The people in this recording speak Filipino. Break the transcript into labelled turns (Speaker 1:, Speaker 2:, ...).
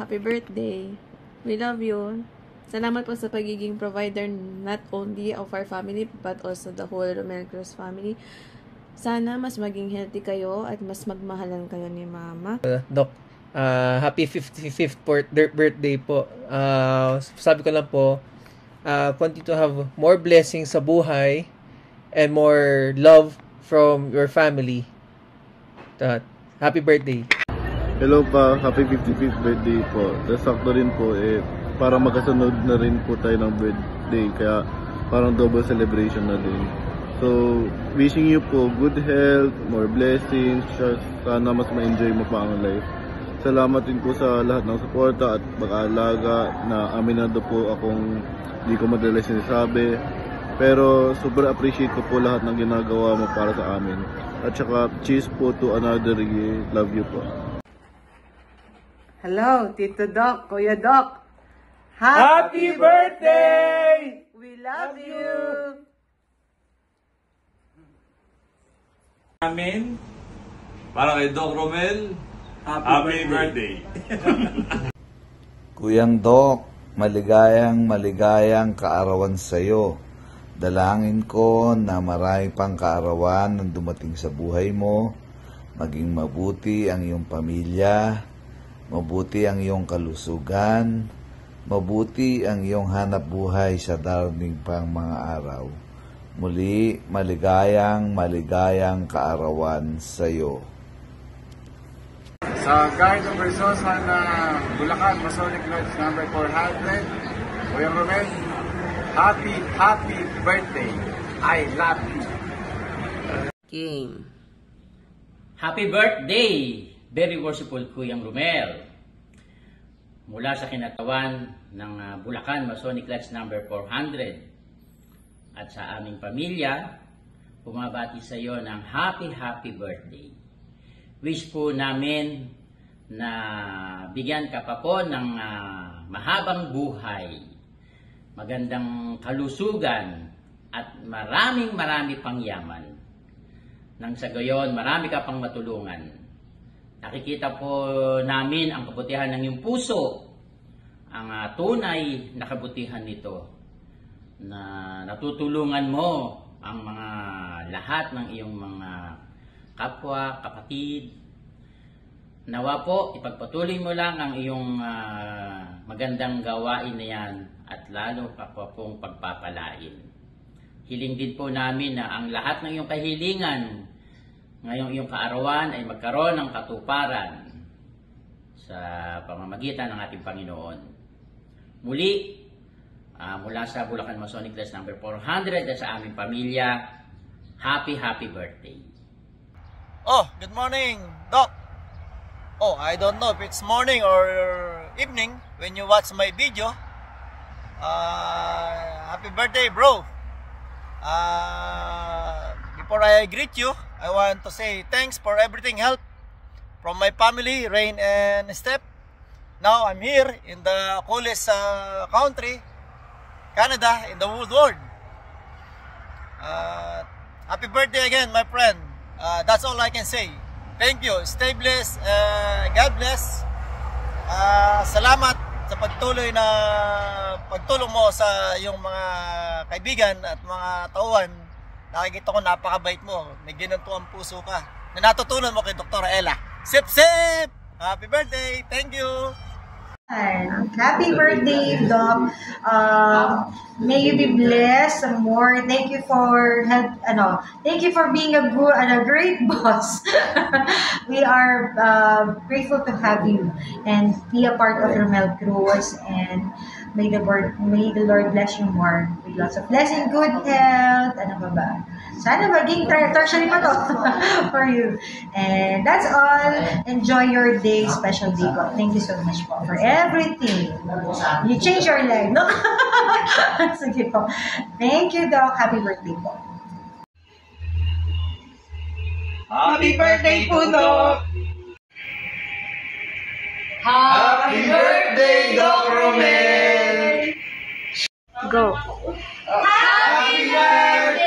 Speaker 1: Happy birthday. We love you. Salamat po sa pagiging provider not only of our family but also the whole Romel Cruz family. Sana mas maging healthy kayo at mas magmahalan kayo ni Mama.
Speaker 2: Doc, happy 55th birthday po. Sabi ko lang po, continue to have more blessings sa buhay and more love from your family. Happy birthday.
Speaker 3: Hello pa, happy 55th birthday po. Sakto rin po, para magkasunod na rin po tayo ng birthday, kaya parang double celebration na din. So, wishing you po good health, more blessings, sana mas ma-enjoy mo pa ang life. Salamat din po sa lahat ng suporta at pag-aalaga, na aminado po akong hindi ko madalas sinasabi. Pero super appreciate ko po lahat ng ginagawa mo para sa amin. At saka cheers po to another year. Love you po.
Speaker 4: Hello, Tito Doc, Kuya Doc.
Speaker 2: Happy birthday!
Speaker 4: We love you!
Speaker 5: Amin. Para kay Doc Romel, happy birthday.
Speaker 6: Kuyang Doc, maligayang kaarawan sa iyo. Dalangin ko na marami pang kaarawan ang dumating sa buhay mo, maging mabuti ang iyong pamilya, mabuti ang iyong kalusugan, mabuti ang iyong hanap buhay sa darating pang mga araw. Muli, maligayang kaarawan sa iyo.
Speaker 7: Sa Guard of Versosa na Bulacan, Masonic Lodge number 400, Kuya Romel, happy birthday. I love you.
Speaker 4: Game.
Speaker 8: Happy birthday, very worshipful Kuyang Romel. Mula sa kinatawan ng Bulacan Masonic Lodge number 400 at sa aming pamilya, bumabati sa iyo ng happy birthday. Wish po namin na bigyan ka pa po ng mahabang buhay, magandang kalusugan at marami pang yaman. Nang sa gayon, marami ka pang matulungan. Nakikita po namin ang kabutihan ng iyong puso, ang tunay na kabutihan nito, na natutulungan mo ang mga lahat ng iyong mga kapwa, kapatid. Nawa po, ipagpatuloy mo lang ang iyong magandang gawain na yan at lalo pa pong pagpapalain. Hiling din po namin na ang lahat ng iyong kahilingan ngayong iyong kaarawan ay magkaroon ng katuparan sa pamamagitan ng ating Panginoon. Muli, mula sa Bulacan Masonic Lodge number 400 at sa aming pamilya, happy birthday.
Speaker 9: Oh, good morning, Doc. Oh, I don't know if it's morning or evening when you watch my video. Happy birthday, bro. Before I greet you, I want to say thanks for everything help from my family, Rain and Steph. Now I'm here in the coolest country, Canada, in the whole world. Happy birthday again, my friend. That's all I can say. Thank you. Stay blessed. God bless. Salamat sa pagtulong mo sa iyong mga kaibigan at mga tauhan. Nakikita ko napakabait mo. May ginanto ang puso ka na natutunan mo kay Dr. Ella. Sip! Happy birthday! Thank you!
Speaker 10: Happy birthday, Doc. May you be blessed some more. Thank you for thank you for being a good and a great boss. We are grateful to have you and be a part of Romel Cruz, and may the Lord bless you more with lots of blessing, good health, ano ba ba? Sana maging tertiary pa to for you. And that's all. Enjoy your day, special day po. Thank you so much po for everything. You change your life, no? Sige po. Thank you, Doc. Happy birthday po.
Speaker 2: Happy birthday po, Doc!
Speaker 4: Happy birthday, Doc Romel!
Speaker 1: Go!
Speaker 4: Happy birthday!